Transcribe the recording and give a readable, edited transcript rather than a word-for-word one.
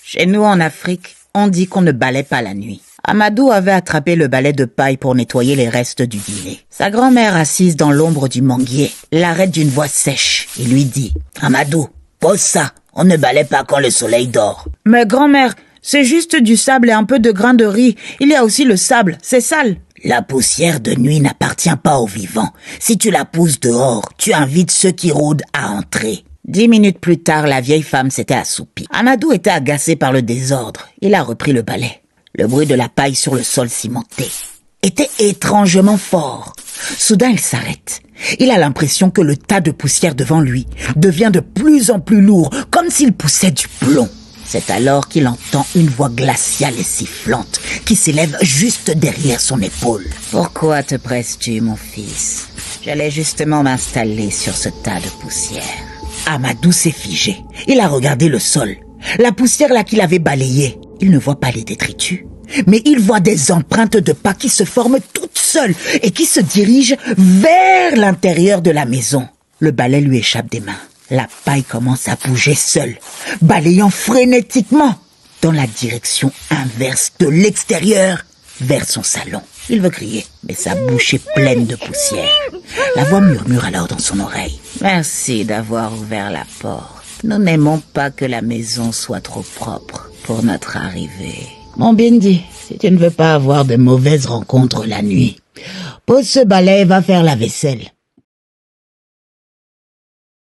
Chez nous en Afrique, on dit qu'on ne balaie pas la nuit. Amadou avait attrapé le balai de paille pour nettoyer les restes du dîner. Sa grand-mère, assise dans l'ombre du manguier, l'arrête d'une voix sèche et lui dit « Amadou, pose ça, on ne balaie pas quand le soleil dort. » « Mais grand-mère, c'est juste du sable et un peu de grains de riz. Il y a aussi le sable, c'est sale. » « La poussière de nuit n'appartient pas aux vivants. Si tu la pousses dehors, tu invites ceux qui rôdent à entrer. » 10 minutes plus tard, la vieille femme s'était assoupie. Amadou était agacé par le désordre. Il a repris le balai. Le bruit de la paille sur le sol cimenté était étrangement fort. Soudain, il s'arrête. Il a l'impression que le tas de poussière devant lui devient de plus en plus lourd, comme s'il poussait du plomb. C'est alors qu'il entend une voix glaciale et sifflante qui s'élève juste derrière son épaule. « Pourquoi te presses-tu, mon fils? J'allais justement m'installer sur ce tas de poussière. » Amadou s'est figé. Il a regardé le sol. La poussière là qu'il avait balayée. Il ne voit pas les détritus, mais il voit des empreintes de pas qui se forment toutes seules et qui se dirigent vers l'intérieur de la maison. Le balai lui échappe des mains. La paille commence à bouger seule, balayant frénétiquement dans la direction inverse de l'extérieur vers son salon. Il veut crier, mais sa bouche est pleine de poussière. La voix murmure alors dans son oreille. « Merci d'avoir ouvert la porte. Nous n'aimons pas que la maison soit trop propre pour notre arrivée. Mon Bindi, si tu ne veux pas avoir de mauvaises rencontres la nuit, pose ce balai et va faire la vaisselle.